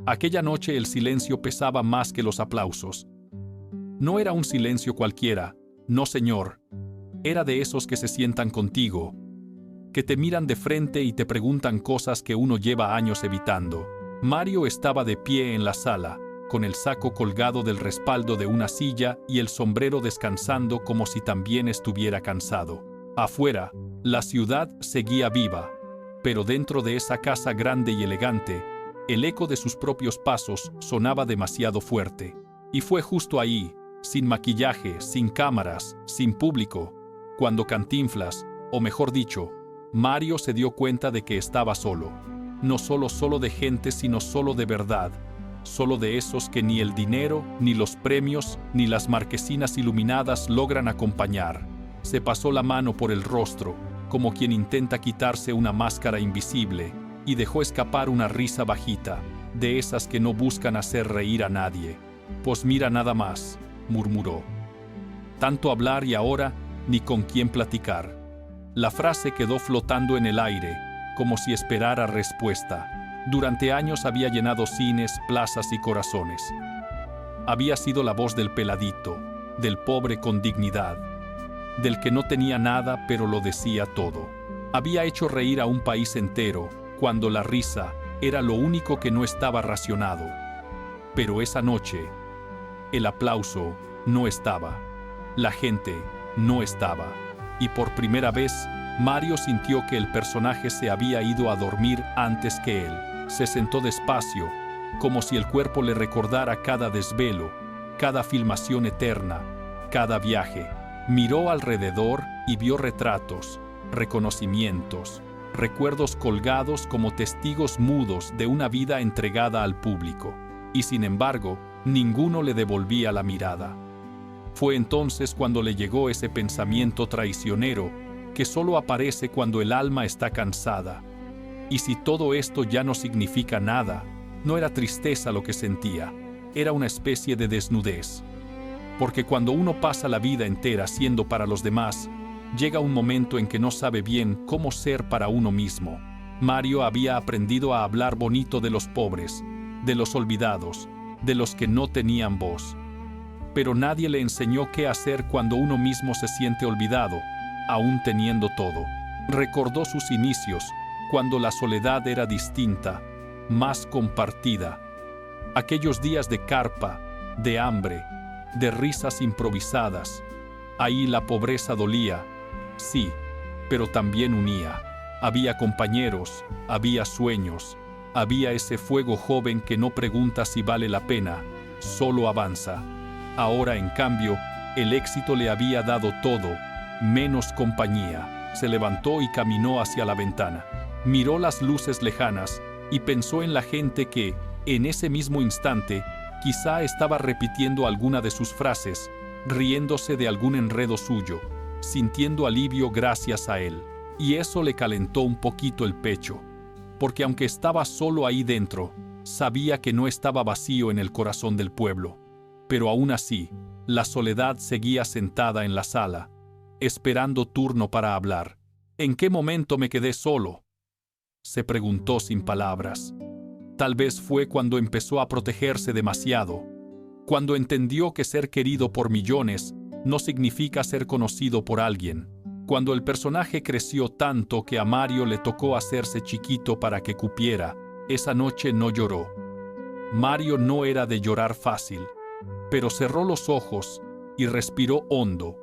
Aquella noche el silencio pesaba más que los aplausos. No era un silencio cualquiera, no señor. Era de esos que se sientan contigo, que te miran de frente y te preguntan cosas que uno lleva años evitando. Mario estaba de pie en la sala, con el saco colgado del respaldo de una silla y el sombrero descansando como si también estuviera cansado. Afuera, la ciudad seguía viva, pero dentro de esa casa grande y elegante, el eco de sus propios pasos sonaba demasiado fuerte. Y fue justo ahí, sin maquillaje, sin cámaras, sin público, cuando Cantinflas, o mejor dicho, Mario se dio cuenta de que estaba solo. No solo de gente, sino solo de verdad. Solo de esos que ni el dinero, ni los premios, ni las marquesinas iluminadas logran acompañar. Se pasó la mano por el rostro, como quien intenta quitarse una máscara invisible, y dejó escapar una risa bajita, de esas que no buscan hacer reír a nadie. Pues mira nada más, murmuró. Tanto hablar y ahora, ni con quién platicar. La frase quedó flotando en el aire, como si esperara respuesta. Durante años había llenado cines, plazas y corazones. Había sido la voz del peladito, del pobre con dignidad, del que no tenía nada pero lo decía todo. Había hecho reír a un país entero, cuando la risa era lo único que no estaba racionado. Pero esa noche, el aplauso no estaba. La gente no estaba. Y por primera vez, Mario sintió que el personaje se había ido a dormir antes que él. Se sentó despacio, como si el cuerpo le recordara cada desvelo, cada filmación eterna, cada viaje. Miró alrededor y vio retratos, reconocimientos, recuerdos colgados como testigos mudos de una vida entregada al público. Y sin embargo, ninguno le devolvía la mirada. Fue entonces cuando le llegó ese pensamiento traicionero que solo aparece cuando el alma está cansada. Y si todo esto ya no significa nada, no era tristeza lo que sentía, era una especie de desnudez. Porque cuando uno pasa la vida entera siendo para los demás, llega un momento en que no sabe bien cómo ser para uno mismo. Mario había aprendido a hablar bonito de los pobres, de los olvidados, de los que no tenían voz. Pero nadie le enseñó qué hacer cuando uno mismo se siente olvidado, aún teniendo todo. Recordó sus inicios, cuando la soledad era distinta, más compartida. Aquellos días de carpa, de hambre, de risas improvisadas. Ahí la pobreza dolía, sí, pero también unía. Había compañeros, había sueños, había ese fuego joven que no pregunta si vale la pena, solo avanza. Ahora, en cambio, el éxito le había dado todo, menos compañía. Se levantó y caminó hacia la ventana. Miró las luces lejanas y pensó en la gente que, en ese mismo instante, quizá estaba repitiendo alguna de sus frases, riéndose de algún enredo suyo, sintiendo alivio gracias a él. Y eso le calentó un poquito el pecho, porque aunque estaba solo ahí dentro, sabía que no estaba vacío en el corazón del pueblo. Pero aún así, la soledad seguía sentada en la sala, esperando turno para hablar. ¿En qué momento me quedé solo?, se preguntó sin palabras. Tal vez fue cuando empezó a protegerse demasiado, cuando entendió que ser querido por millones no significa ser conocido por alguien, cuando el personaje creció tanto que a Mario le tocó hacerse chiquito para que cupiera. Esa noche no lloró. Mario no era de llorar fácil, pero cerró los ojos y respiró hondo,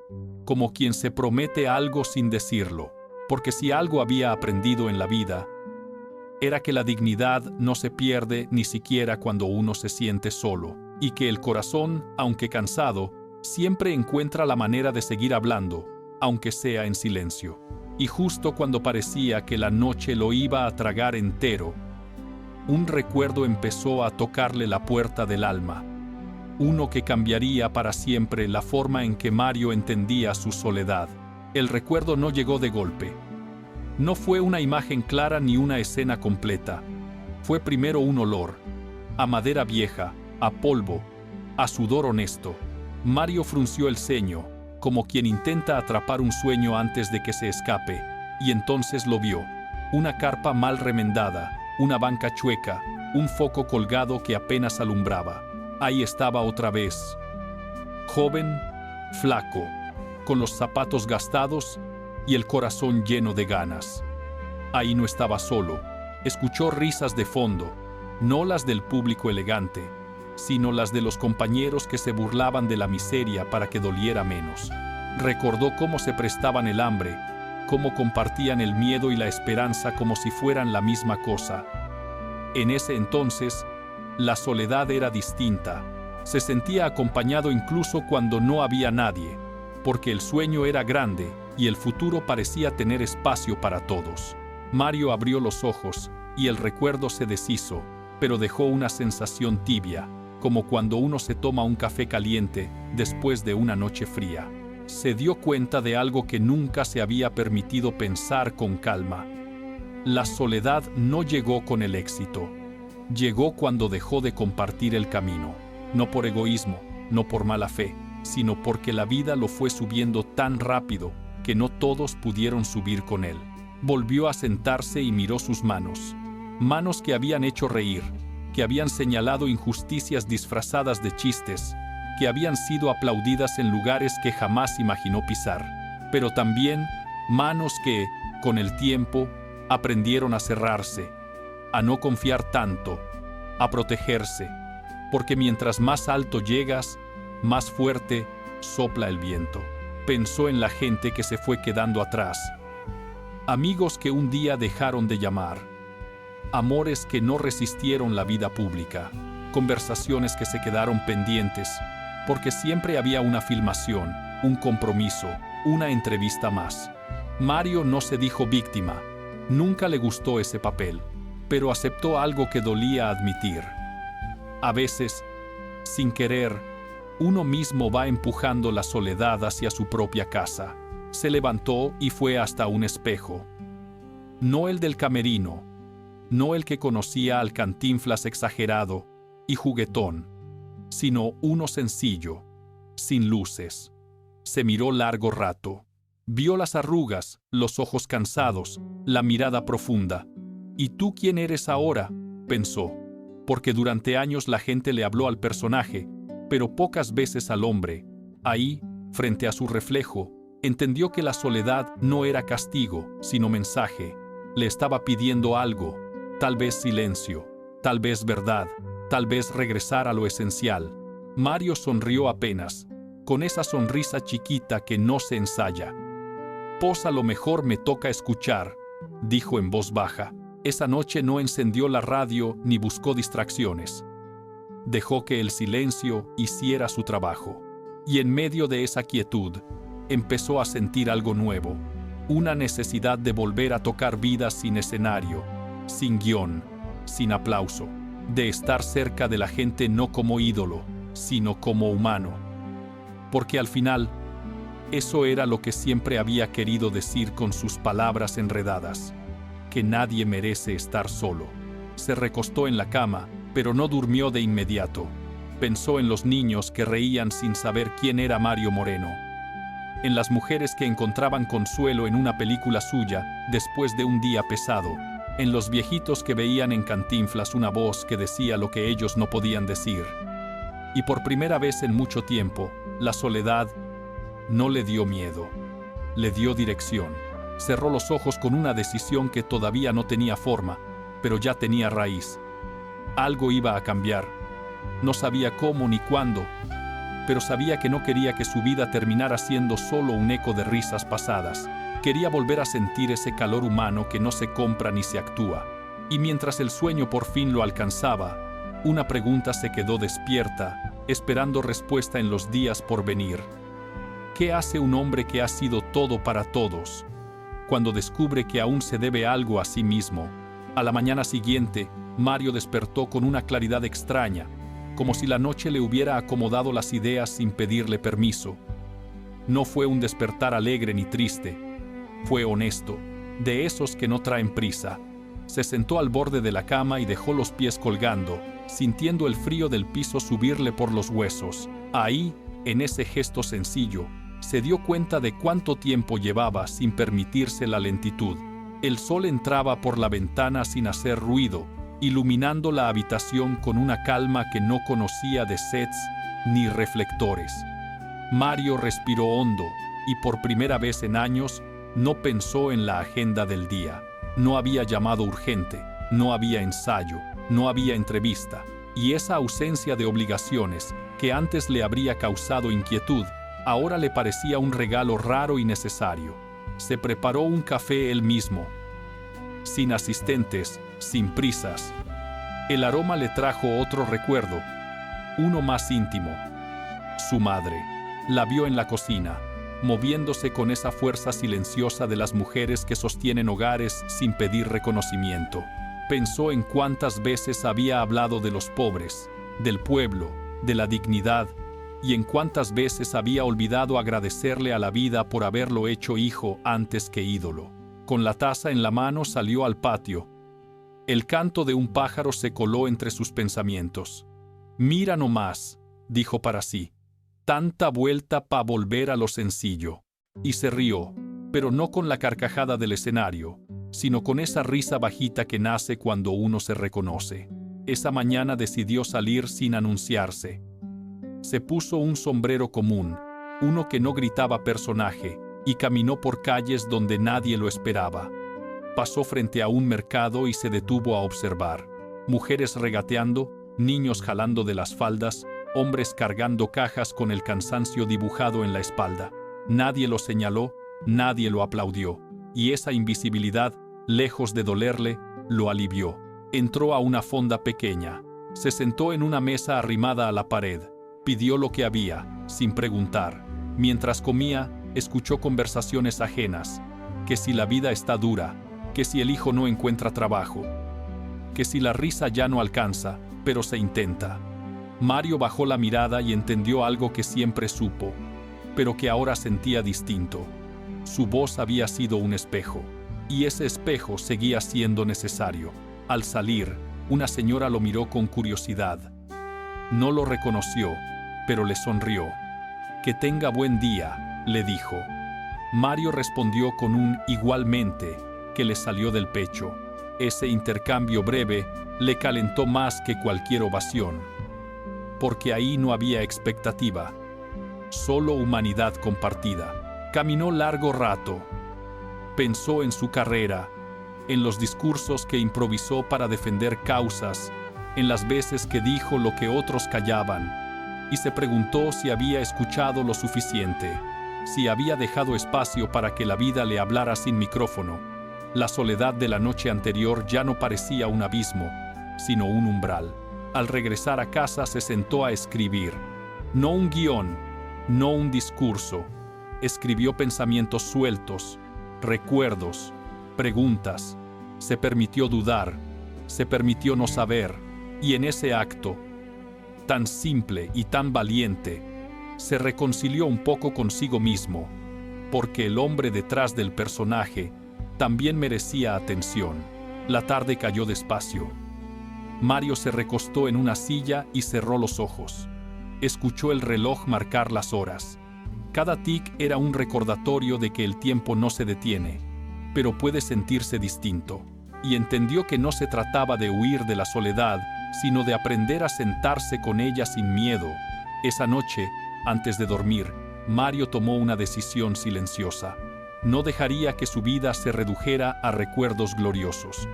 como quien se promete algo sin decirlo, porque si algo había aprendido en la vida, era que la dignidad no se pierde ni siquiera cuando uno se siente solo, y que el corazón, aunque cansado, siempre encuentra la manera de seguir hablando, aunque sea en silencio. Y justo cuando parecía que la noche lo iba a tragar entero, un recuerdo empezó a tocarle la puerta del alma, uno que cambiaría para siempre la forma en que Mario entendía su soledad. El recuerdo no llegó de golpe. No fue una imagen clara ni una escena completa. Fue primero un olor, a madera vieja, a polvo, a sudor honesto. Mario frunció el ceño, como quien intenta atrapar un sueño antes de que se escape, y entonces lo vio. Una carpa mal remendada, una banca chueca, un foco colgado que apenas alumbraba. Ahí estaba otra vez. Joven, flaco, con los zapatos gastados y el corazón lleno de ganas. Ahí no estaba solo. Escuchó risas de fondo, no las del público elegante, sino las de los compañeros que se burlaban de la miseria para que doliera menos. Recordó cómo se prestaban el hambre, cómo compartían el miedo y la esperanza como si fueran la misma cosa. En ese entonces, la soledad era distinta. Se sentía acompañado incluso cuando no había nadie, porque el sueño era grande y el futuro parecía tener espacio para todos. Mario abrió los ojos y el recuerdo se deshizo, pero dejó una sensación tibia, como cuando uno se toma un café caliente después de una noche fría. Se dio cuenta de algo que nunca se había permitido pensar con calma. La soledad no llegó con el éxito. Llegó cuando dejó de compartir el camino. No por egoísmo, no por mala fe, sino porque la vida lo fue subiendo tan rápido que no todos pudieron subir con él. Volvió a sentarse y miró sus manos. Manos que habían hecho reír, que habían señalado injusticias disfrazadas de chistes, que habían sido aplaudidas en lugares que jamás imaginó pisar. Pero también manos que, con el tiempo, aprendieron a cerrarse, a no confiar tanto, a protegerse, porque mientras más alto llegas, más fuerte sopla el viento. Pensó en la gente que se fue quedando atrás, amigos que un día dejaron de llamar, amores que no resistieron la vida pública, conversaciones que se quedaron pendientes, porque siempre había una filmación, un compromiso, una entrevista más. Mario no se dijo víctima, nunca le gustó ese papel, pero aceptó algo que dolía admitir. A veces, sin querer, uno mismo va empujando la soledad hacia su propia casa. Se levantó y fue hasta un espejo. No el del camerino, no el que conocía al Cantinflas exagerado y juguetón, sino uno sencillo, sin luces. Se miró largo rato. Vio las arrugas, los ojos cansados, la mirada profunda. ¿Y tú quién eres ahora?, pensó, porque durante años la gente le habló al personaje, pero pocas veces al hombre. Ahí, frente a su reflejo, entendió que la soledad no era castigo, sino mensaje. Le estaba pidiendo algo, tal vez silencio, tal vez verdad, tal vez regresar a lo esencial. Mario sonrió apenas, con esa sonrisa chiquita que no se ensaya. «Pues a lo mejor me toca escuchar», dijo en voz baja. Esa noche no encendió la radio ni buscó distracciones. Dejó que el silencio hiciera su trabajo. Y en medio de esa quietud, empezó a sentir algo nuevo, una necesidad de volver a tocar vidas sin escenario, sin guión, sin aplauso, de estar cerca de la gente no como ídolo, sino como humano. Porque al final, eso era lo que siempre había querido decir con sus palabras enredadas, que nadie merece estar solo. Se recostó en la cama, pero no durmió de inmediato. Pensó en los niños que reían sin saber quién era Mario Moreno, en las mujeres que encontraban consuelo en una película suya después de un día pesado, en los viejitos que veían en Cantinflas una voz que decía lo que ellos no podían decir. Y por primera vez en mucho tiempo, la soledad no le dio miedo, le dio dirección. Cerró los ojos con una decisión que todavía no tenía forma, pero ya tenía raíz. Algo iba a cambiar. No sabía cómo ni cuándo, pero sabía que no quería que su vida terminara siendo solo un eco de risas pasadas. Quería volver a sentir ese calor humano que no se compra ni se actúa. Y mientras el sueño por fin lo alcanzaba, una pregunta se quedó despierta, esperando respuesta en los días por venir. ¿Qué hace un hombre que ha sido todo para todos, cuando descubre que aún se debe algo a sí mismo? A la mañana siguiente, Mario despertó con una claridad extraña, como si la noche le hubiera acomodado las ideas sin pedirle permiso. No fue un despertar alegre ni triste, fue honesto, de esos que no traen prisa. Se sentó al borde de la cama y dejó los pies colgando, sintiendo el frío del piso subirle por los huesos. Ahí, en ese gesto sencillo, se dio cuenta de cuánto tiempo llevaba sin permitirse la lentitud. El sol entraba por la ventana sin hacer ruido, iluminando la habitación con una calma que no conocía de sets ni reflectores. Mario respiró hondo y por primera vez en años no pensó en la agenda del día. No había llamado urgente, no había ensayo, no había entrevista, y esa ausencia de obligaciones que antes le habría causado inquietud, ahora le parecía un regalo raro y necesario. Se preparó un café él mismo, sin asistentes, sin prisas. El aroma le trajo otro recuerdo, uno más íntimo. Su madre la vio en la cocina, moviéndose con esa fuerza silenciosa de las mujeres que sostienen hogares sin pedir reconocimiento. Pensó en cuántas veces había hablado de los pobres, del pueblo, de la dignidad, y en cuántas veces había olvidado agradecerle a la vida por haberlo hecho hijo antes que ídolo. Con la taza en la mano salió al patio. El canto de un pájaro se coló entre sus pensamientos. «Mira nomás», dijo para sí, «tanta vuelta pa' volver a lo sencillo». Y se rió, pero no con la carcajada del escenario, sino con esa risa bajita que nace cuando uno se reconoce. Esa mañana decidió salir sin anunciarse. Se puso un sombrero común, uno que no gritaba personaje, y caminó por calles donde nadie lo esperaba. Pasó frente a un mercado y se detuvo a observar. Mujeres regateando, niños jalando de las faldas, hombres cargando cajas con el cansancio dibujado en la espalda. Nadie lo señaló, nadie lo aplaudió, y esa invisibilidad, lejos de dolerle, lo alivió. Entró a una fonda pequeña, se sentó en una mesa arrimada a la pared, pidió lo que había, sin preguntar. Mientras comía, escuchó conversaciones ajenas, que si la vida está dura, que si el hijo no encuentra trabajo, que si la risa ya no alcanza, pero se intenta. Mario bajó la mirada y entendió algo que siempre supo, pero que ahora sentía distinto. Su voz había sido un espejo, y ese espejo seguía siendo necesario. Al salir, una señora lo miró con curiosidad. No lo reconoció, pero le sonrió. «Que tenga buen día», le dijo. Mario respondió con un «igualmente», que le salió del pecho. Ese intercambio breve le calentó más que cualquier ovación, porque ahí no había expectativa, solo humanidad compartida. Caminó largo rato. Pensó en su carrera, en los discursos que improvisó para defender causas, en las veces que dijo lo que otros callaban, y se preguntó si había escuchado lo suficiente, si había dejado espacio para que la vida le hablara sin micrófono. La soledad de la noche anterior ya no parecía un abismo, sino un umbral. Al regresar a casa se sentó a escribir. No un guión, no un discurso. Escribió pensamientos sueltos, recuerdos, preguntas. Se permitió dudar, se permitió no saber, y en ese acto, tan simple y tan valiente, se reconcilió un poco consigo mismo, porque el hombre detrás del personaje también merecía atención. La tarde cayó despacio. Mario se recostó en una silla y cerró los ojos. Escuchó el reloj marcar las horas. Cada tic era un recordatorio de que el tiempo no se detiene, pero puede sentirse distinto. Y entendió que no se trataba de huir de la soledad, sino de aprender a sentarse con ella sin miedo. Esa noche, antes de dormir, Mario tomó una decisión silenciosa. No dejaría que su vida se redujera a recuerdos gloriosos.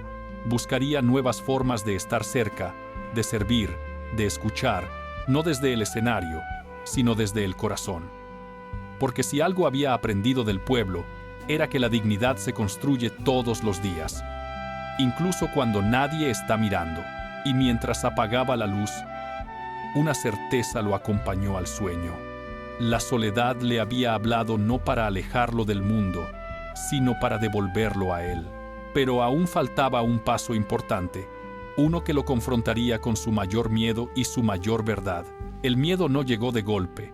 Buscaría nuevas formas de estar cerca, de servir, de escuchar, no desde el escenario, sino desde el corazón. Porque si algo había aprendido del pueblo, era que la dignidad se construye todos los días, incluso cuando nadie está mirando. Y mientras apagaba la luz, una certeza lo acompañó al sueño. La soledad le había hablado no para alejarlo del mundo, sino para devolverlo a él. Pero aún faltaba un paso importante, uno que lo confrontaría con su mayor miedo y su mayor verdad. El miedo no llegó de golpe.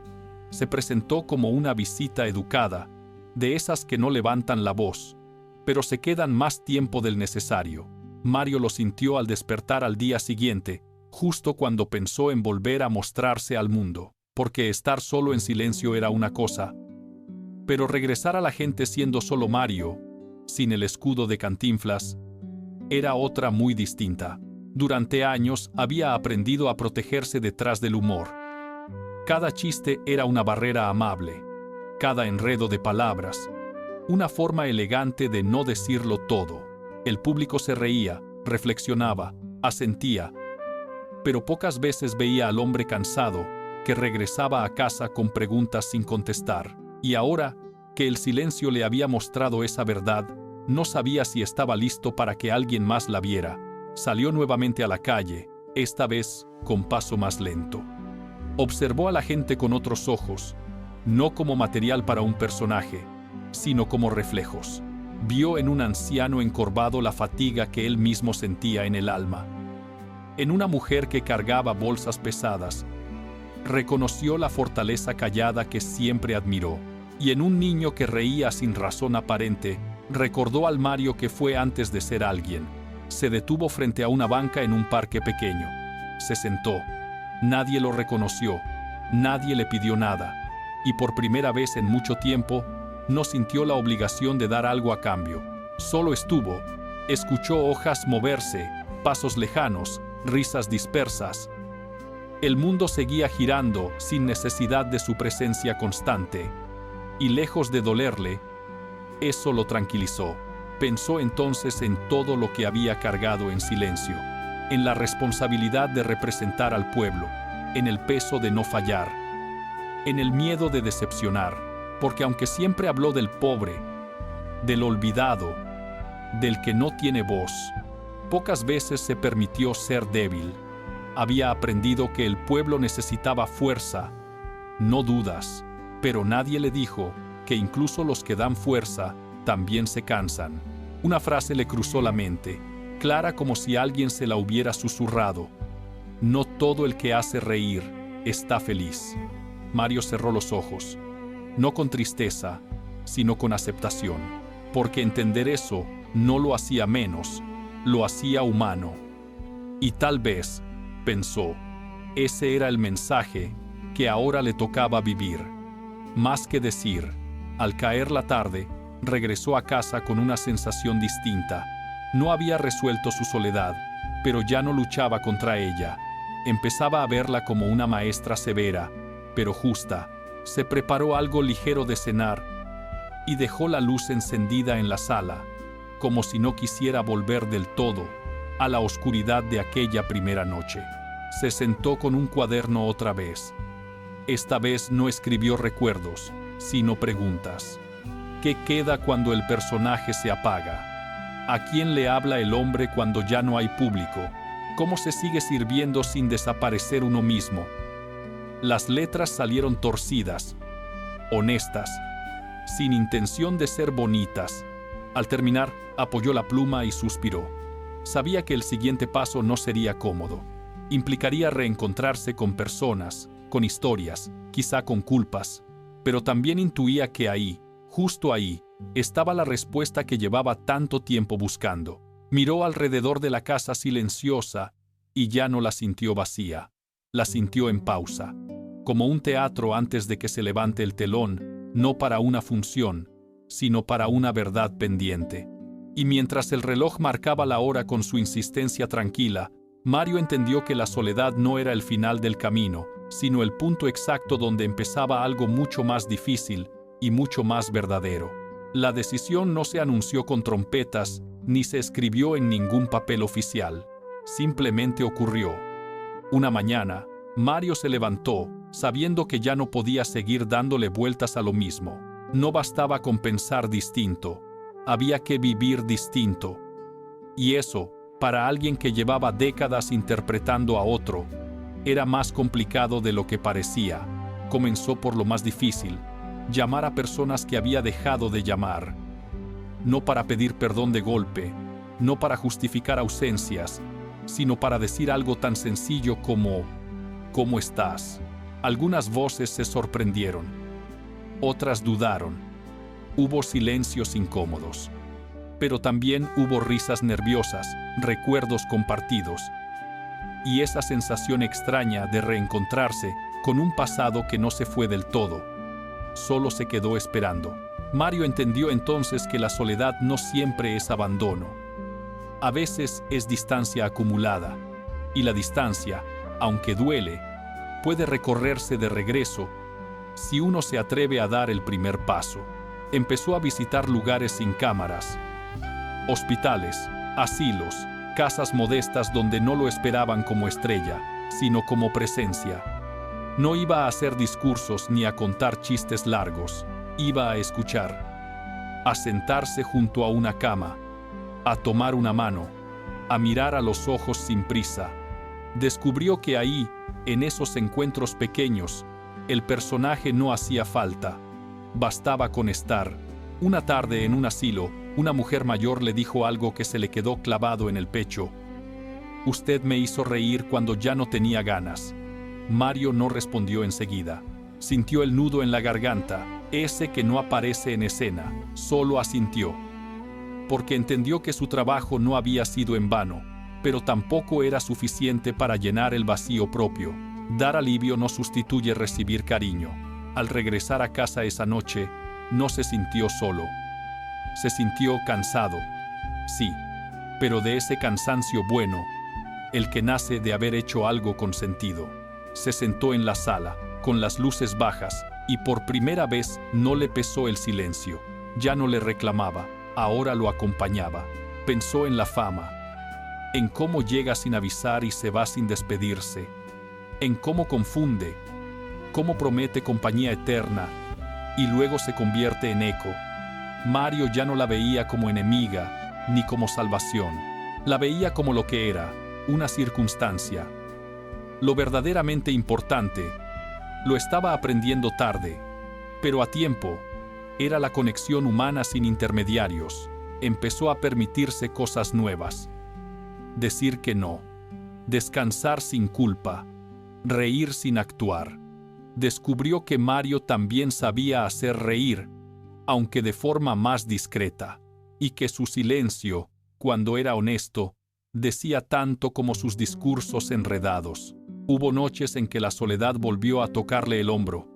Se presentó como una visita educada, de esas que no levantan la voz, pero se quedan más tiempo del necesario. Mario lo sintió al despertar al día siguiente, justo cuando pensó en volver a mostrarse al mundo, porque estar solo en silencio era una cosa, pero regresar a la gente siendo solo Mario, sin el escudo de Cantinflas, era otra muy distinta. Durante años había aprendido a protegerse detrás del humor. Cada chiste era una barrera amable, cada enredo de palabras, una forma elegante de no decirlo todo. El público se reía, reflexionaba, asentía, pero pocas veces veía al hombre cansado, que regresaba a casa con preguntas sin contestar. Y ahora, que el silencio le había mostrado esa verdad, no sabía si estaba listo para que alguien más la viera. Salió nuevamente a la calle, esta vez con paso más lento. Observó a la gente con otros ojos, no como material para un personaje, sino como reflejos. Vio en un anciano encorvado la fatiga que él mismo sentía en el alma. En una mujer que cargaba bolsas pesadas, reconoció la fortaleza callada que siempre admiró. Y en un niño que reía sin razón aparente, recordó al Mario que fue antes de ser alguien. Se detuvo frente a una banca en un parque pequeño. Se sentó. Nadie lo reconoció. Nadie le pidió nada. Y por primera vez en mucho tiempo, no sintió la obligación de dar algo a cambio. Solo estuvo. Escuchó hojas moverse, pasos lejanos, risas dispersas. El mundo seguía girando sin necesidad de su presencia constante. Y lejos de dolerle, eso lo tranquilizó. Pensó entonces en todo lo que había cargado en silencio, en la responsabilidad de representar al pueblo, en el peso de no fallar, en el miedo de decepcionar, porque aunque siempre habló del pobre, del olvidado, del que no tiene voz, pocas veces se permitió ser débil. Había aprendido que el pueblo necesitaba fuerza, no dudas, pero nadie le dijo que incluso los que dan fuerza también se cansan. Una frase le cruzó la mente, clara como si alguien se la hubiera susurrado. No todo el que hace reír está feliz. Mario cerró los ojos, no con tristeza, sino con aceptación, porque entender eso no lo hacía menos, lo hacía humano. Y tal vez, pensó, ese era el mensaje que ahora le tocaba vivir. Más que decir, al caer la tarde, regresó a casa con una sensación distinta. No había resuelto su soledad, pero ya no luchaba contra ella. Empezaba a verla como una maestra severa, pero justa. Se preparó algo ligero de cenar y dejó la luz encendida en la sala, como si no quisiera volver del todo a la oscuridad de aquella primera noche. Se sentó con un cuaderno otra vez. Esta vez no escribió recuerdos, sino preguntas. ¿Qué queda cuando el personaje se apaga? ¿A quién le habla el hombre cuando ya no hay público? ¿Cómo se sigue sirviendo sin desaparecer uno mismo? Las letras salieron torcidas, honestas, sin intención de ser bonitas. Al terminar, apoyó la pluma y suspiró. Sabía que el siguiente paso no sería cómodo. Implicaría reencontrarse con personas, con historias, quizá con culpas, pero también intuía que ahí, justo ahí, estaba la respuesta que llevaba tanto tiempo buscando. Miró alrededor de la casa silenciosa y ya no la sintió vacía. La sintió en pausa, como un teatro antes de que se levante el telón, no para una función, sino para una verdad pendiente. Y mientras el reloj marcaba la hora con su insistencia tranquila, Mario entendió que la soledad no era el final del camino, sino el punto exacto donde empezaba algo mucho más difícil y mucho más verdadero. La decisión no se anunció con trompetas, ni se escribió en ningún papel oficial. Simplemente ocurrió. Una mañana, Mario se levantó, sabiendo que ya no podía seguir dándole vueltas a lo mismo. No bastaba con pensar distinto, había que vivir distinto. Y eso, para alguien que llevaba décadas interpretando a otro, era más complicado de lo que parecía. Comenzó por lo más difícil, llamar a personas que había dejado de llamar. No para pedir perdón de golpe, no para justificar ausencias, sino para decir algo tan sencillo como ¿cómo estás? Algunas voces se sorprendieron, otras dudaron. Hubo silencios incómodos, pero también hubo risas nerviosas, recuerdos compartidos, y esa sensación extraña de reencontrarse con un pasado que no se fue del todo, solo se quedó esperando. Mario entendió entonces que la soledad no siempre es abandono. A veces es distancia acumulada, y la distancia, aunque duele, puede recorrerse de regreso si uno se atreve a dar el primer paso. Empezó a visitar lugares sin cámaras, hospitales, asilos, casas modestas donde no lo esperaban como estrella, sino como presencia. No iba a hacer discursos ni a contar chistes largos, iba a escuchar, a sentarse junto a una cama, a tomar una mano, a mirar a los ojos sin prisa. Descubrió que ahí, en esos encuentros pequeños, el personaje no hacía falta. Bastaba con estar. Una tarde en un asilo, una mujer mayor le dijo algo que se le quedó clavado en el pecho. «Usted me hizo reír cuando ya no tenía ganas». Mario no respondió enseguida. Sintió el nudo en la garganta, ese que no aparece en escena, solo asintió. Porque entendió que su trabajo no había sido en vano, pero tampoco era suficiente para llenar el vacío propio. Dar alivio no sustituye recibir cariño. Al regresar a casa esa noche, no se sintió solo. Se sintió cansado. Sí, pero de ese cansancio bueno, el que nace de haber hecho algo con sentido. Se sentó en la sala, con las luces bajas, y por primera vez no le pesó el silencio. Ya no le reclamaba, ahora lo acompañaba. Pensó en la fama, en cómo llega sin avisar y se va sin despedirse, en cómo confunde, cómo promete compañía eterna y luego se convierte en eco. Mario ya no la veía como enemiga ni como salvación. La veía como lo que era, una circunstancia. Lo verdaderamente importante, lo estaba aprendiendo tarde, pero a tiempo. Era la conexión humana sin intermediarios. Empezó a permitirse cosas nuevas. Decir que no. Descansar sin culpa. Reír sin actuar. Descubrió que Mario también sabía hacer reír, aunque de forma más discreta, y que su silencio, cuando era honesto, decía tanto como sus discursos enredados. Hubo noches en que la soledad volvió a tocarle el hombro.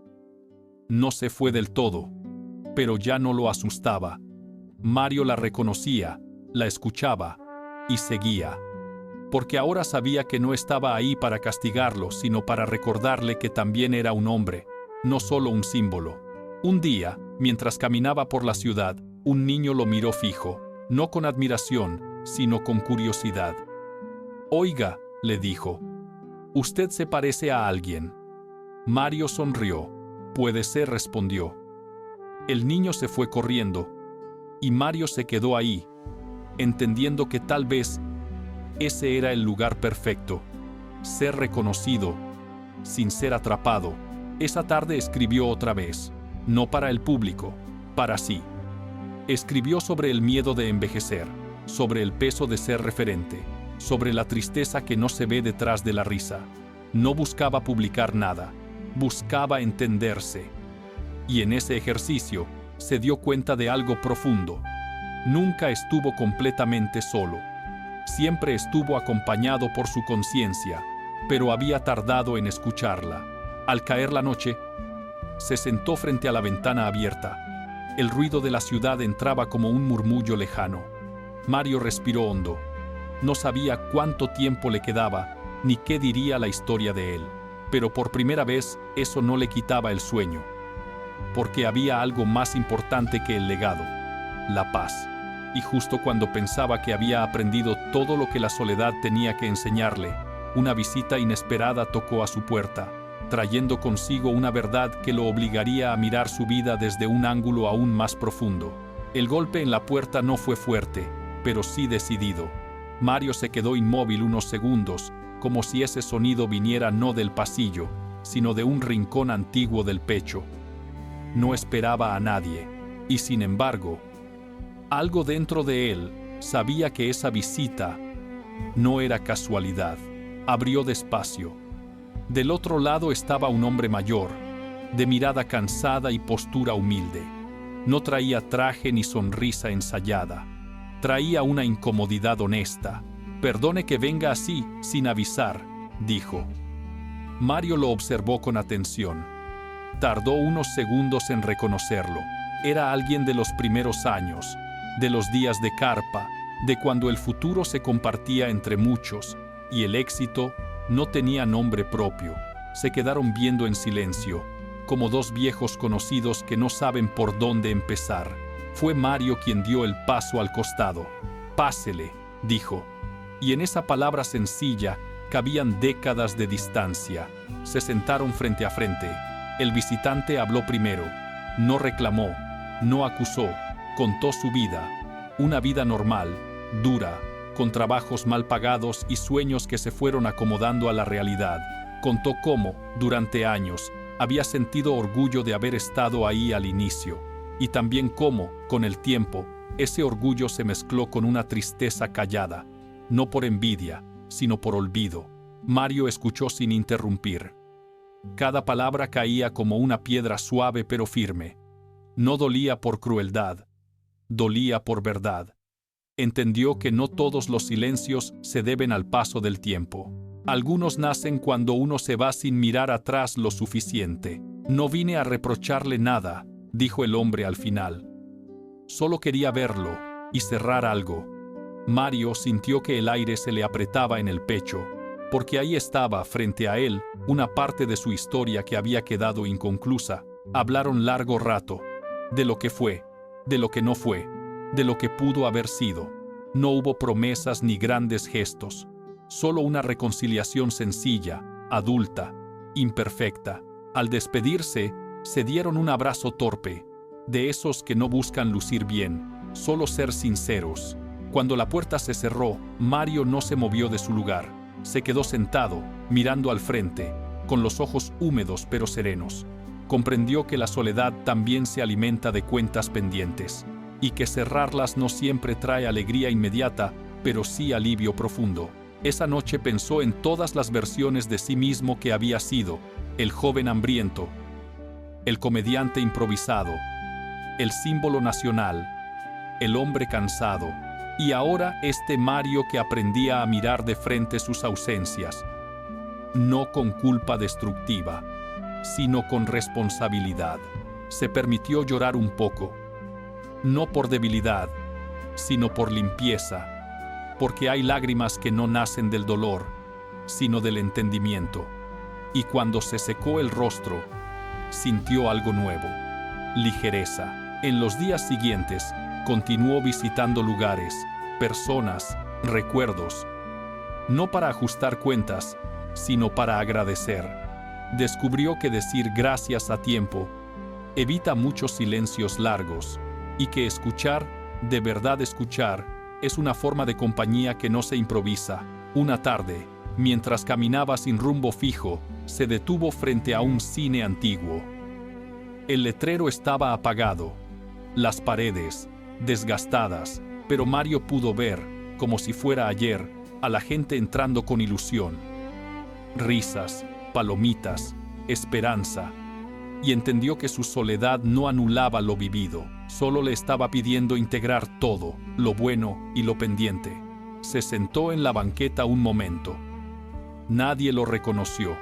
No se fue del todo, pero ya no lo asustaba. Mario la reconocía, la escuchaba y seguía. Porque ahora sabía que no estaba ahí para castigarlo, sino para recordarle que también era un hombre, no solo un símbolo. Un día, mientras caminaba por la ciudad, un niño lo miró fijo, no con admiración, sino con curiosidad. «Oiga», le dijo, «usted se parece a alguien». Mario sonrió. «Puede ser», respondió. El niño se fue corriendo, y Mario se quedó ahí, entendiendo que tal vez ese era el lugar perfecto, ser reconocido, sin ser atrapado. Esa tarde escribió otra vez, no para el público, para sí. Escribió sobre el miedo de envejecer, sobre el peso de ser referente, sobre la tristeza que no se ve detrás de la risa. No buscaba publicar nada, buscaba entenderse. Y en ese ejercicio se dio cuenta de algo profundo. Nunca estuvo completamente solo. Siempre estuvo acompañado por su conciencia, pero había tardado en escucharla. Al caer la noche, se sentó frente a la ventana abierta. El ruido de la ciudad entraba como un murmullo lejano. Mario respiró hondo. No sabía cuánto tiempo le quedaba, ni qué diría la historia de él. Pero por primera vez, eso no le quitaba el sueño. Porque había algo más importante que el legado: la paz. Y justo cuando pensaba que había aprendido todo lo que la soledad tenía que enseñarle, una visita inesperada tocó a su puerta, trayendo consigo una verdad que lo obligaría a mirar su vida desde un ángulo aún más profundo. El golpe en la puerta no fue fuerte, pero sí decidido. Mario se quedó inmóvil unos segundos, como si ese sonido viniera no del pasillo, sino de un rincón antiguo del pecho. No esperaba a nadie, y sin embargo, algo dentro de él sabía que esa visita no era casualidad. Abrió despacio. Del otro lado estaba un hombre mayor, de mirada cansada y postura humilde. No traía traje ni sonrisa ensayada. Traía una incomodidad honesta. «Perdone que venga así, sin avisar», dijo. Mario lo observó con atención. Tardó unos segundos en reconocerlo. Era alguien de los primeros años, de los días de carpa, de cuando el futuro se compartía entre muchos, y el éxito no tenía nombre propio. Se quedaron viendo en silencio, como dos viejos conocidos que no saben por dónde empezar. Fue Mario quien dio el paso al costado. «Pásele», dijo. Y en esa palabra sencilla cabían décadas de distancia. Se sentaron frente a frente. El visitante habló primero. No reclamó, no acusó, contó su vida. Una vida normal, dura, con trabajos mal pagados y sueños que se fueron acomodando a la realidad. Contó cómo, durante años, había sentido orgullo de haber estado ahí al inicio, y también cómo, con el tiempo, ese orgullo se mezcló con una tristeza callada, no por envidia, sino por olvido. Mario escuchó sin interrumpir. Cada palabra caía como una piedra suave pero firme. No dolía por crueldad, dolía por verdad. Entendió que no todos los silencios se deben al paso del tiempo. Algunos nacen cuando uno se va sin mirar atrás lo suficiente. «No vine a reprocharle nada», dijo el hombre al final. «Solo quería verlo y cerrar algo». Mario sintió que el aire se le apretaba en el pecho, porque ahí estaba, frente a él, una parte de su historia que había quedado inconclusa. Hablaron largo rato, de lo que fue, de lo que no fue, de lo que pudo haber sido. No hubo promesas ni grandes gestos, solo una reconciliación sencilla, adulta, imperfecta. Al despedirse, se dieron un abrazo torpe, de esos que no buscan lucir bien, solo ser sinceros. Cuando la puerta se cerró, Mario no se movió de su lugar. Se quedó sentado, mirando al frente, con los ojos húmedos pero serenos. Comprendió que la soledad también se alimenta de cuentas pendientes, y que cerrarlas no siempre trae alegría inmediata, pero sí alivio profundo. Esa noche pensó en todas las versiones de sí mismo que había sido: el joven hambriento, el comediante improvisado, el símbolo nacional, el hombre cansado, y ahora este Mario que aprendía a mirar de frente sus ausencias, no con culpa destructiva, sino con responsabilidad. Se permitió llorar un poco, no por debilidad, sino por limpieza, porque hay lágrimas que no nacen del dolor, sino del entendimiento. Y cuando se secó el rostro, sintió algo nuevo: ligereza. En los días siguientes, continuó visitando lugares, personas, recuerdos, no para ajustar cuentas, sino para agradecer. Descubrió que decir gracias a tiempo evita muchos silencios largos, y que escuchar, de verdad escuchar, es una forma de compañía que no se improvisa. Una tarde, mientras caminaba sin rumbo fijo, se detuvo frente a un cine antiguo. El letrero estaba apagado, las paredes desgastadas, pero Mario pudo ver, como si fuera ayer, a la gente entrando con ilusión. Risas, palomitas, esperanza. Y entendió que su soledad no anulaba lo vivido, solo le estaba pidiendo integrar todo, lo bueno y lo pendiente. Se sentó en la banqueta un momento. Nadie lo reconoció,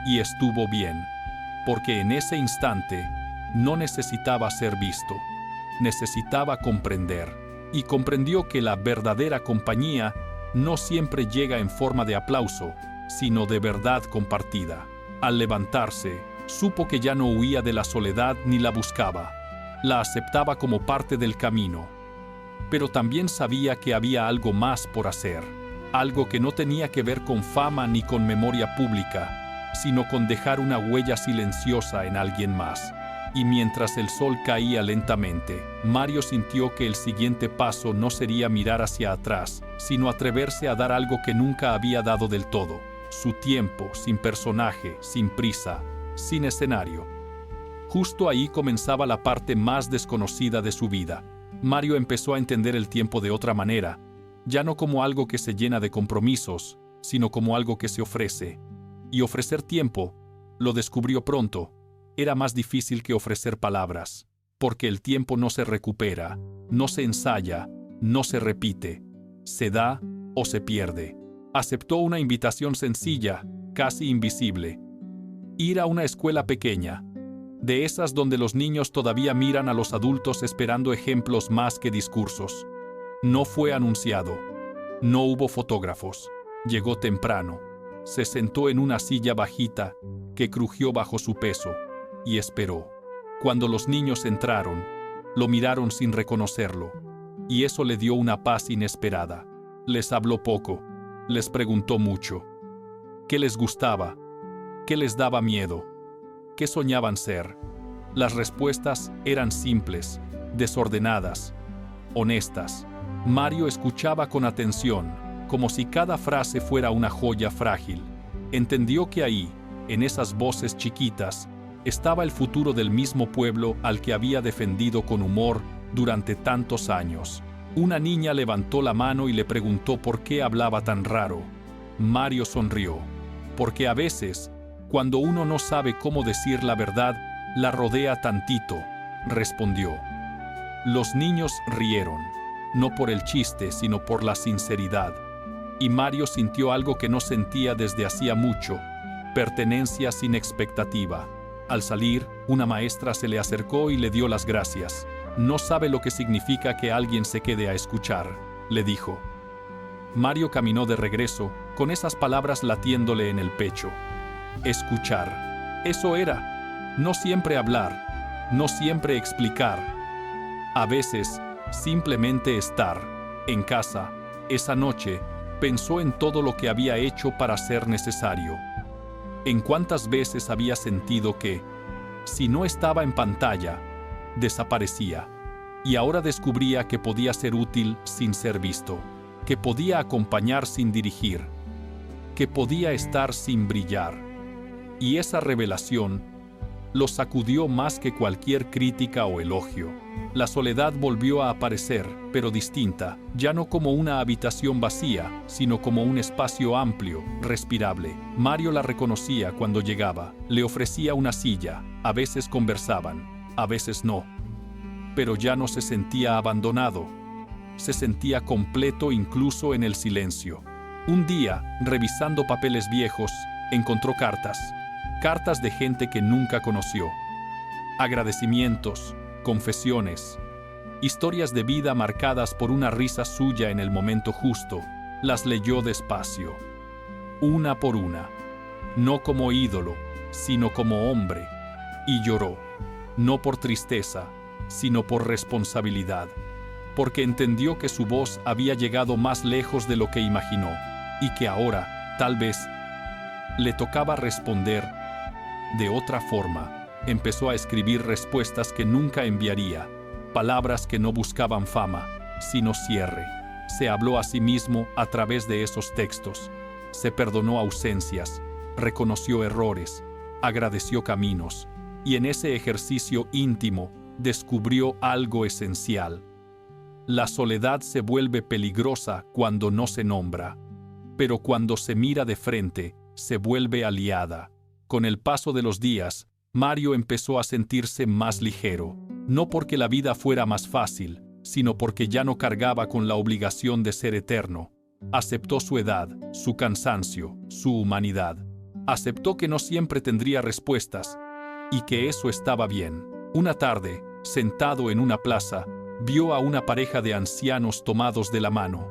y estuvo bien, porque en ese instante no necesitaba ser visto, necesitaba comprender, y comprendió que la verdadera compañía no siempre llega en forma de aplauso, sino de verdad compartida. Al levantarse, supo que ya no huía de la soledad ni la buscaba, la aceptaba como parte del camino. Pero también sabía que había algo más por hacer, algo que no tenía que ver con fama ni con memoria pública, sino con dejar una huella silenciosa en alguien más. Y mientras el sol caía lentamente, Mario sintió que el siguiente paso no sería mirar hacia atrás, sino atreverse a dar algo que nunca había dado del todo: su tiempo, sin personaje, sin prisa, sin escenario. Justo ahí comenzaba la parte más desconocida de su vida. Mario empezó a entender el tiempo de otra manera, ya no como algo que se llena de compromisos, sino como algo que se ofrece. Y ofrecer tiempo, lo descubrió pronto, era más difícil que ofrecer palabras, porque el tiempo no se recupera, no se ensaya, no se repite, se da o se pierde. Aceptó una invitación sencilla, casi invisible: ir a una escuela pequeña, de esas donde los niños todavía miran a los adultos esperando ejemplos más que discursos. No fue anunciado, no hubo fotógrafos, Llegó temprano. Se sentó en una silla bajita que crujió bajo su peso y esperó. Cuando los niños entraron, lo miraron sin reconocerlo, y eso le dio una paz inesperada. Les habló poco, les preguntó mucho. ¿Qué les gustaba? ¿Qué les daba miedo? ¿Qué soñaban ser? Las respuestas eran simples, desordenadas, honestas. Mario escuchaba con atención, como si cada frase fuera una joya frágil. Entendió que ahí, en esas voces chiquitas, estaba el futuro del mismo pueblo al que había defendido con humor durante tantos años. Una niña levantó la mano y le preguntó por qué hablaba tan raro. Mario sonrió. Porque a veces, cuando uno no sabe cómo decir la verdad, la rodea tantito, respondió. Los niños rieron, no por el chiste, sino por la sinceridad. Y Mario sintió algo que no sentía desde hacía mucho, pertenencia sin expectativa. Al salir, una maestra se le acercó y le dio las gracias. No sabe lo que significa que alguien se quede a escuchar, le dijo. Mario caminó de regreso, con esas palabras latiéndole en el pecho. Escuchar. Eso era. No siempre hablar, no siempre explicar. A veces, simplemente estar. En casa, esa noche, pensó en todo lo que había hecho para ser necesario. En cuántas veces había sentido que, si no estaba en pantalla, desaparecía. Y ahora descubría que podía ser útil sin ser visto, que podía acompañar sin dirigir, que podía estar sin brillar. Y esa revelación lo sacudió más que cualquier crítica o elogio. La soledad volvió a aparecer, pero distinta, ya no como una habitación vacía, sino como un espacio amplio, respirable. Mario la reconocía cuando llegaba, le ofrecía una silla, a veces conversaban, a veces no. Pero ya no se sentía abandonado, se sentía completo incluso en el silencio. Un día, revisando papeles viejos, encontró cartas de gente que nunca conoció. Agradecimientos, confesiones, historias de vida marcadas por una risa suya en el momento justo. Las leyó despacio, una por una, no como ídolo, sino como hombre, y lloró, no por tristeza, sino por responsabilidad, porque entendió que su voz había llegado más lejos de lo que imaginó, y que ahora, tal vez, le tocaba responder de otra forma. Empezó a escribir respuestas que nunca enviaría, palabras que no buscaban fama, sino cierre. Se habló a sí mismo a través de esos textos. Se perdonó ausencias, reconoció errores, agradeció caminos, y en ese ejercicio íntimo descubrió algo esencial. La soledad se vuelve peligrosa cuando no se nombra, pero cuando se mira de frente, se vuelve aliada. Con el paso de los días, Mario empezó a sentirse más ligero, no porque la vida fuera más fácil, sino porque ya no cargaba con la obligación de ser eterno. Aceptó su edad, su cansancio, su humanidad. Aceptó que no siempre tendría respuestas, y que eso estaba bien. Una tarde, sentado en una plaza, vio a una pareja de ancianos tomados de la mano.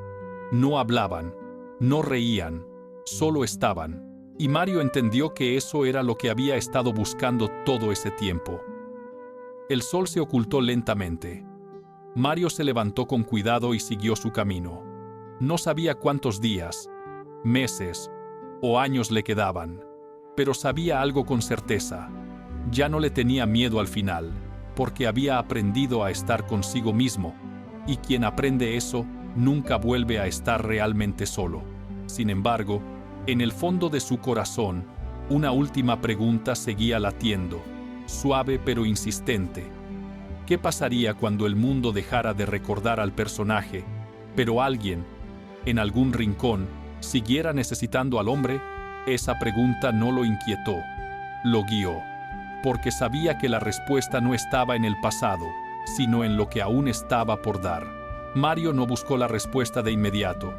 No hablaban, no reían, solo estaban. Y Mario entendió que eso era lo que había estado buscando todo ese tiempo. El sol se ocultó lentamente. Mario se levantó con cuidado y siguió su camino. No sabía cuántos días, meses o años le quedaban, pero sabía algo con certeza. Ya no le tenía miedo al final, porque había aprendido a estar consigo mismo, y quien aprende eso nunca vuelve a estar realmente solo. Sin embargo, en el fondo de su corazón, una última pregunta seguía latiendo, suave pero insistente. ¿Qué pasaría cuando el mundo dejara de recordar al personaje, pero alguien, en algún rincón, siguiera necesitando al hombre? Esa pregunta no lo inquietó, lo guió, porque sabía que la respuesta no estaba en el pasado, sino en lo que aún estaba por dar. Mario no buscó la respuesta de inmediato.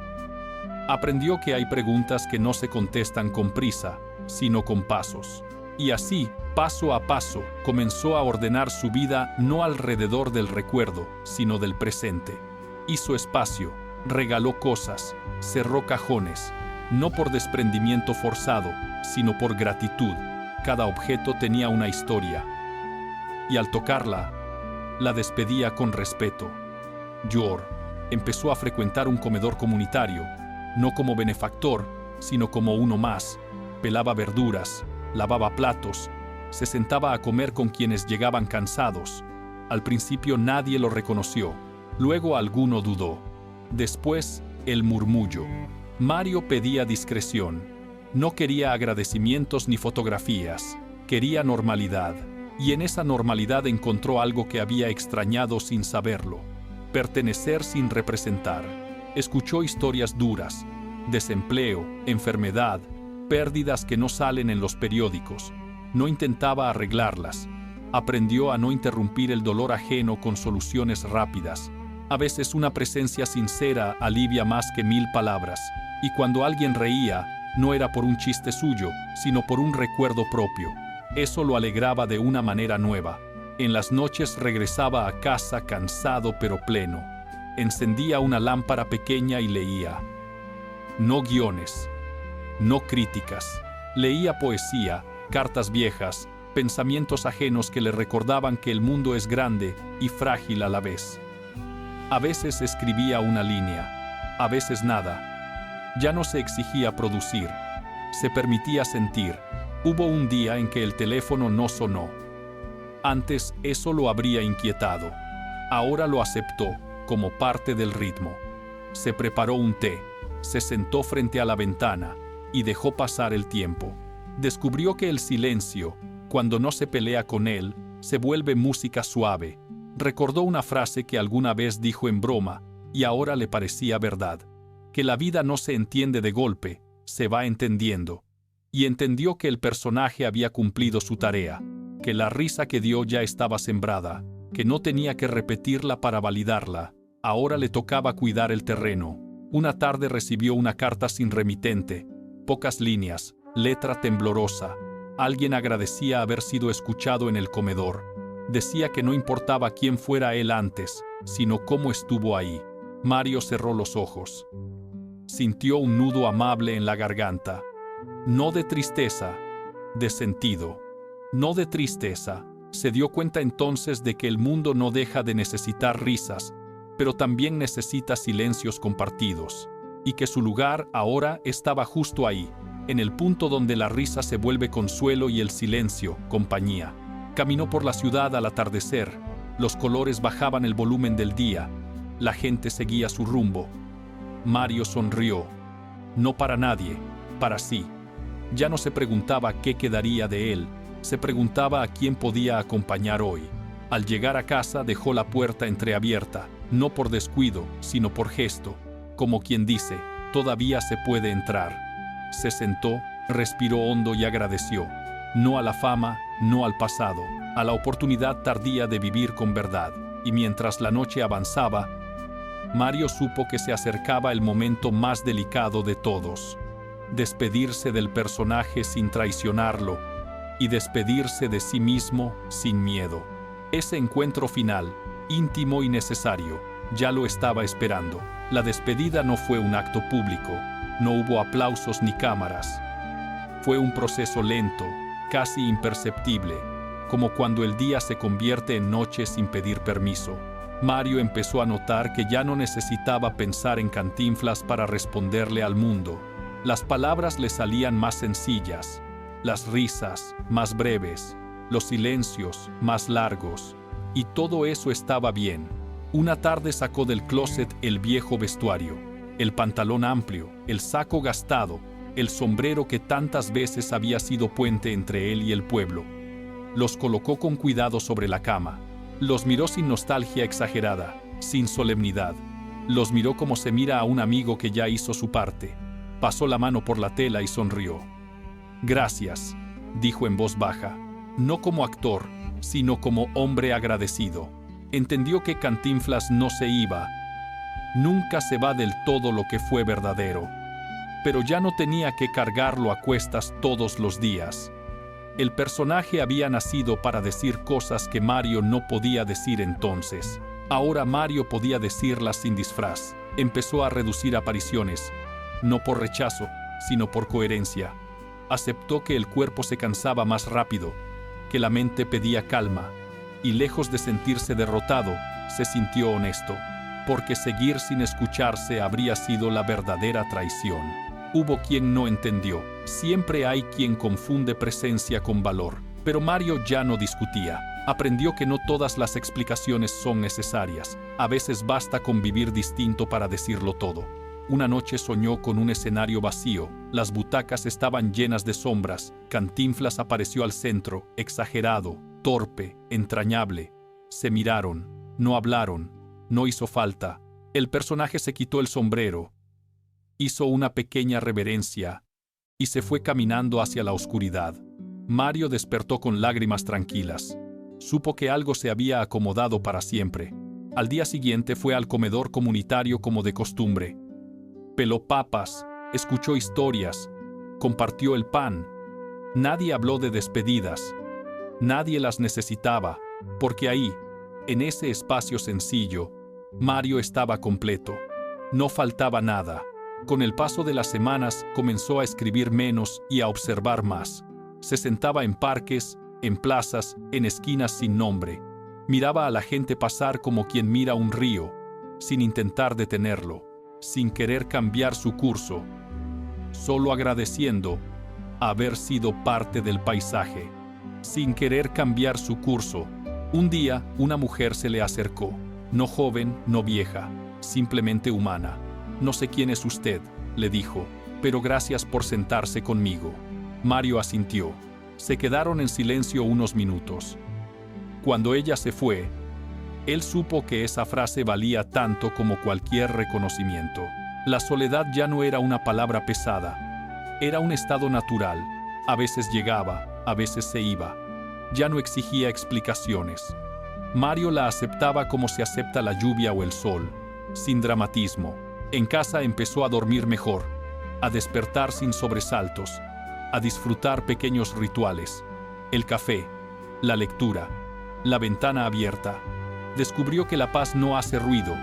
Aprendió que hay preguntas que no se contestan con prisa, sino con pasos. Y así, paso a paso, comenzó a ordenar su vida no alrededor del recuerdo, sino del presente. Hizo espacio, regaló cosas, cerró cajones, no por desprendimiento forzado, sino por gratitud. Cada objeto tenía una historia. Y al tocarla, la despedía con respeto. Yor empezó a frecuentar un comedor comunitario, no como benefactor, sino como uno más. Pelaba verduras, lavaba platos, se sentaba a comer con quienes llegaban cansados. Al principio nadie lo reconoció, luego alguno dudó. Después, el murmullo. Mario pedía discreción. No quería agradecimientos ni fotografías, quería normalidad. Y en esa normalidad encontró algo que había extrañado sin saberlo: pertenecer sin representar. Escuchó historias duras: desempleo, enfermedad, pérdidas que no salen en los periódicos. No intentaba arreglarlas. Aprendió a no interrumpir el dolor ajeno con soluciones rápidas. A veces una presencia sincera alivia más que 1000 palabras. Y cuando alguien reía, no era por un chiste suyo, sino por un recuerdo propio. Eso lo alegraba de una manera nueva. En las noches regresaba a casa cansado pero pleno. Encendía una lámpara pequeña y leía. No guiones, no críticas. Leía poesía, cartas viejas, pensamientos ajenos que le recordaban que el mundo es grande y frágil a la vez. A veces escribía una línea, a veces nada. Ya no se exigía producir, se permitía sentir. Hubo un día en que el teléfono no sonó. Antes eso lo habría inquietado. Ahora lo aceptó como parte del ritmo. Se preparó un té, se sentó frente a la ventana y dejó pasar el tiempo. Descubrió que el silencio, cuando no se pelea con él, se vuelve música suave. Recordó una frase que alguna vez dijo en broma y ahora le parecía verdad: que la vida no se entiende de golpe, se va entendiendo. Y entendió que el personaje había cumplido su tarea, que la risa que dio ya estaba sembrada, que no tenía que repetirla para validarla. Ahora le tocaba cuidar el terreno. Una tarde recibió una carta sin remitente, pocas líneas, letra temblorosa. Alguien agradecía haber sido escuchado en el comedor. Decía que no importaba quién fuera él antes, sino cómo estuvo ahí. Mario cerró los ojos. Sintió un nudo amable en la garganta. No de tristeza, de sentido. No de tristeza. Se dio cuenta entonces de que el mundo no deja de necesitar risas, pero también necesita silencios compartidos. Y que su lugar ahora estaba justo ahí, en el punto donde la risa se vuelve consuelo y el silencio, compañía. Caminó por la ciudad al atardecer. Los colores bajaban el volumen del día. La gente seguía su rumbo. Mario sonrió. No para nadie, para sí. Ya no se preguntaba qué quedaría de él, se preguntaba a quién podía acompañar hoy. Al llegar a casa dejó la puerta entreabierta, no por descuido, sino por gesto, como quien dice, todavía se puede entrar. Se sentó, respiró hondo y agradeció. No a la fama, no al pasado, a la oportunidad tardía de vivir con verdad. Y mientras la noche avanzaba, Mario supo que se acercaba el momento más delicado de todos. Despedirse del personaje sin traicionarlo y despedirse de sí mismo sin miedo. Ese encuentro final, íntimo y necesario, ya lo estaba esperando. La despedida no fue un acto público, no hubo aplausos ni cámaras. Fue un proceso lento, casi imperceptible, como cuando el día se convierte en noche sin pedir permiso. Mario empezó a notar que ya no necesitaba pensar en Cantinflas para responderle al mundo. Las palabras le salían más sencillas, las risas más breves, los silencios más largos. Y todo eso estaba bien. Una tarde sacó del closet el viejo vestuario, el pantalón amplio, el saco gastado, el sombrero que tantas veces había sido puente entre él y el pueblo. Los colocó con cuidado sobre la cama. Los miró sin nostalgia exagerada, sin solemnidad. Los miró como se mira a un amigo que ya hizo su parte. Pasó la mano por la tela y sonrió. «Gracias», dijo en voz baja, no como actor, sino como hombre agradecido. Entendió que Cantinflas no se iba. Nunca se va del todo lo que fue verdadero. Pero ya no tenía que cargarlo a cuestas todos los días. El personaje había nacido para decir cosas que Mario no podía decir entonces. Ahora Mario podía decirlas sin disfraz. Empezó a reducir apariciones, no por rechazo, sino por coherencia. Aceptó que el cuerpo se cansaba más rápido, que la mente pedía calma, y lejos de sentirse derrotado, se sintió honesto, porque seguir sin escucharse habría sido la verdadera traición. Hubo quien no entendió. Siempre hay quien confunde presencia con valor. Pero Mario ya no discutía. Aprendió que no todas las explicaciones son necesarias. A veces basta con vivir distinto para decirlo todo. Una noche soñó con un escenario vacío. Las butacas estaban llenas de sombras. Cantinflas apareció al centro, exagerado, torpe, entrañable. Se miraron, no hablaron, no hizo falta. El personaje se quitó el sombrero, hizo una pequeña reverencia y se fue caminando hacia la oscuridad. Mario despertó con lágrimas tranquilas. Supo que algo se había acomodado para siempre. Al día siguiente fue al comedor comunitario como de costumbre. Peló papas, escuchó historias, compartió el pan. Nadie habló de despedidas. Nadie las necesitaba, porque ahí, en ese espacio sencillo, Mario estaba completo. No faltaba nada. Con el paso de las semanas comenzó a escribir menos y a observar más. Se sentaba en parques, en plazas, en esquinas sin nombre. Miraba a la gente pasar como quien mira un río, sin intentar detenerlo, sin querer cambiar su curso, solo agradeciendo haber sido parte del paisaje, sin querer cambiar su curso. Un día, una mujer se le acercó, no joven, no vieja, simplemente humana. «No sé quién es usted», le dijo, «pero gracias por sentarse conmigo». Mario asintió. Se quedaron en silencio unos minutos. Cuando ella se fue, él supo que esa frase valía tanto como cualquier reconocimiento. La soledad ya no era una palabra pesada. Era un estado natural. A veces llegaba, a veces se iba. Ya no exigía explicaciones. Mario la aceptaba como se acepta la lluvia o el sol, sin dramatismo. En casa empezó a dormir mejor, a despertar sin sobresaltos, a disfrutar pequeños rituales. El café, la lectura, la ventana abierta. Descubrió que la paz no hace ruido,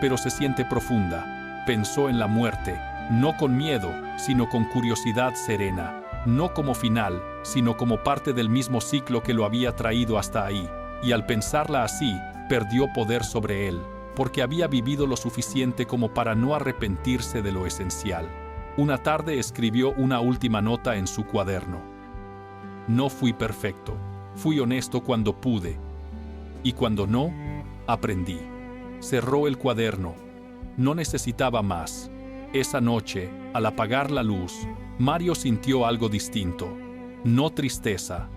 pero se siente profunda. Pensó en la muerte, no con miedo, sino con curiosidad serena. No como final, sino como parte del mismo ciclo que lo había traído hasta ahí. Y al pensarla así, perdió poder sobre él, porque había vivido lo suficiente como para no arrepentirse de lo esencial. Una tarde escribió una última nota en su cuaderno. «No fui perfecto, fui honesto cuando pude, y cuando no, aprendí». Cerró el cuaderno. No necesitaba más. Esa noche, al apagar la luz, Mario sintió algo distinto. No tristeza,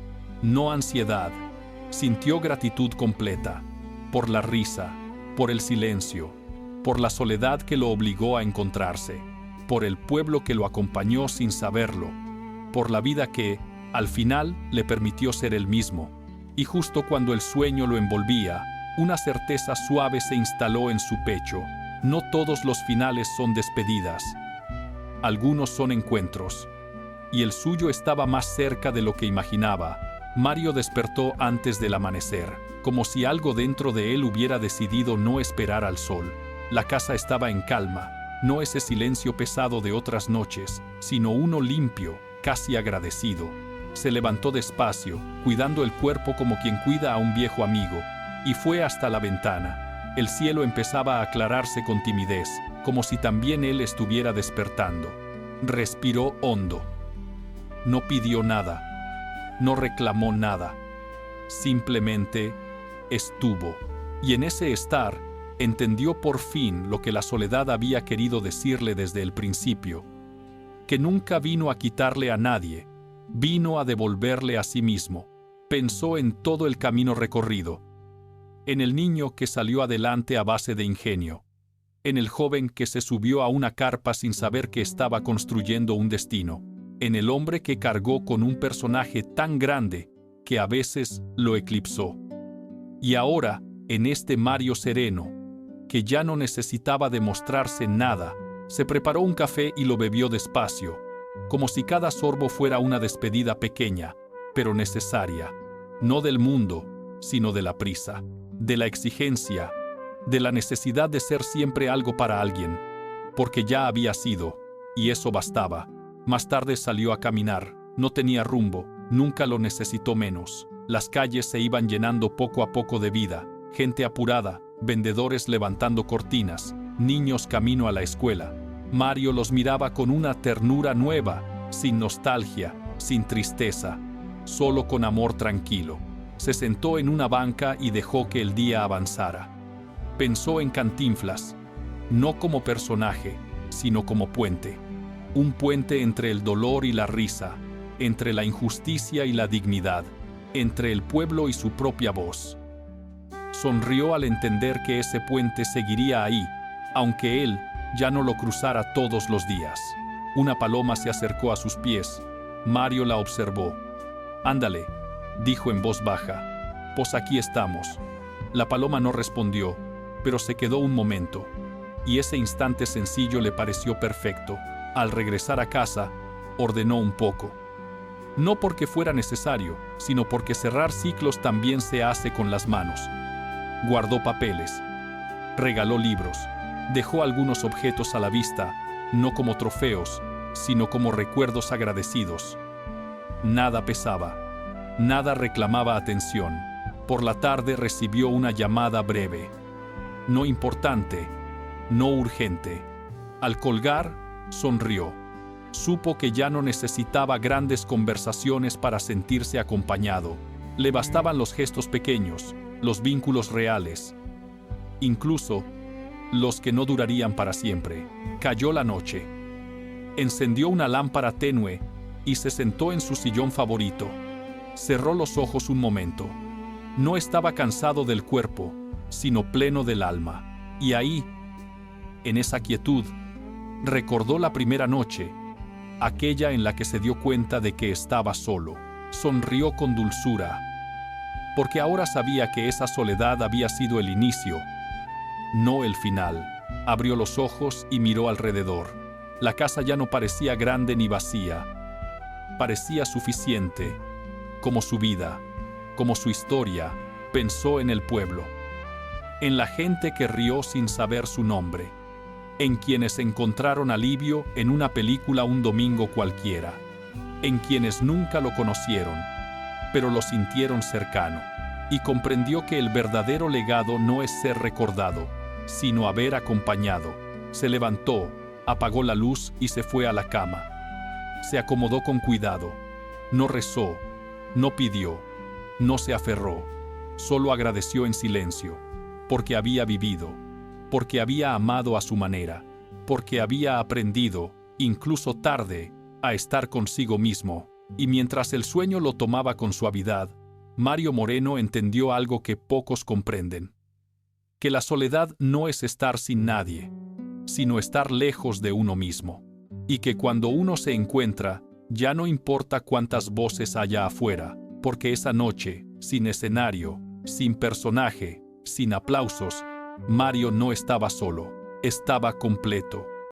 no ansiedad. Sintió gratitud completa, por la risa, por el silencio, por la soledad que lo obligó a encontrarse, por el pueblo que lo acompañó sin saberlo, por la vida que, al final, le permitió ser él mismo. Y justo cuando el sueño lo envolvía, una certeza suave se instaló en su pecho. No todos los finales son despedidas. Algunos son encuentros. Y el suyo estaba más cerca de lo que imaginaba. Mario despertó antes del amanecer, como si algo dentro de él hubiera decidido no esperar al sol. La casa estaba en calma, no ese silencio pesado de otras noches, sino uno limpio, casi agradecido. Se levantó despacio, cuidando el cuerpo como quien cuida a un viejo amigo, y fue hasta la ventana. El cielo empezaba a aclararse con timidez, como si también él estuviera despertando. Respiró hondo. No pidió nada. No reclamó nada. Simplemente estuvo. Y en ese estar, entendió por fin lo que la soledad había querido decirle desde el principio. Que nunca vino a quitarle a nadie, vino a devolverle a sí mismo. Pensó en todo el camino recorrido. En el niño que salió adelante a base de ingenio. En el joven que se subió a una carpa sin saber que estaba construyendo un destino. En el hombre que cargó con un personaje tan grande que a veces lo eclipsó. Y ahora, en este Mario sereno, que ya no necesitaba demostrarse nada, se preparó un café y lo bebió despacio, como si cada sorbo fuera una despedida pequeña, pero necesaria, no del mundo, sino de la prisa, de la exigencia, de la necesidad de ser siempre algo para alguien, porque ya había sido, y eso bastaba. Más tarde salió a caminar. No tenía rumbo, nunca lo necesitó menos. Las calles se iban llenando poco a poco de vida, gente apurada, vendedores levantando cortinas, niños camino a la escuela. Mario los miraba con una ternura nueva, sin nostalgia, sin tristeza, solo con amor tranquilo. Se sentó en una banca y dejó que el día avanzara. Pensó en Cantinflas, no como personaje, sino como puente. Un puente entre el dolor y la risa, entre la injusticia y la dignidad, entre el pueblo y su propia voz. Sonrió al entender que ese puente seguiría ahí, aunque él ya no lo cruzara todos los días. Una paloma se acercó a sus pies. Mario la observó. «Ándale», dijo en voz baja. «Pues aquí estamos». La paloma no respondió, pero se quedó un momento, y ese instante sencillo le pareció perfecto. Al regresar a casa, ordenó un poco. No porque fuera necesario, sino porque cerrar ciclos también se hace con las manos. Guardó papeles, regaló libros, dejó algunos objetos a la vista, no como trofeos, sino como recuerdos agradecidos. Nada pesaba, nada reclamaba atención. Por la tarde recibió una llamada breve. No importante, no urgente. Al colgar, sonrió. Supo que ya no necesitaba grandes conversaciones para sentirse acompañado. Le bastaban los gestos pequeños, los vínculos reales, incluso los que no durarían para siempre. Cayó la noche. Encendió una lámpara tenue y se sentó en su sillón favorito. Cerró los ojos un momento. No estaba cansado del cuerpo, sino pleno del alma. Y ahí, en esa quietud, recordó la primera noche, aquella en la que se dio cuenta de que estaba solo. Sonrió con dulzura, porque ahora sabía que esa soledad había sido el inicio, no el final. Abrió los ojos y miró alrededor. La casa ya no parecía grande ni vacía. Parecía suficiente, como su vida, como su historia. Pensó en el pueblo, en la gente que rió sin saber su nombre, en quienes encontraron alivio en una película un domingo cualquiera, en quienes nunca lo conocieron, pero lo sintieron cercano, y comprendió que el verdadero legado no es ser recordado, sino haber acompañado. Se levantó, apagó la luz y se fue a la cama. Se acomodó con cuidado. No rezó, no pidió, no se aferró. Solo agradeció en silencio, porque había vivido, porque había amado a su manera, porque había aprendido, incluso tarde, a estar consigo mismo. Y mientras el sueño lo tomaba con suavidad, Mario Moreno entendió algo que pocos comprenden: que la soledad no es estar sin nadie, sino estar lejos de uno mismo. Y que cuando uno se encuentra, ya no importa cuántas voces haya afuera, porque esa noche, sin escenario, sin personaje, sin aplausos, Mario no estaba solo, estaba completo.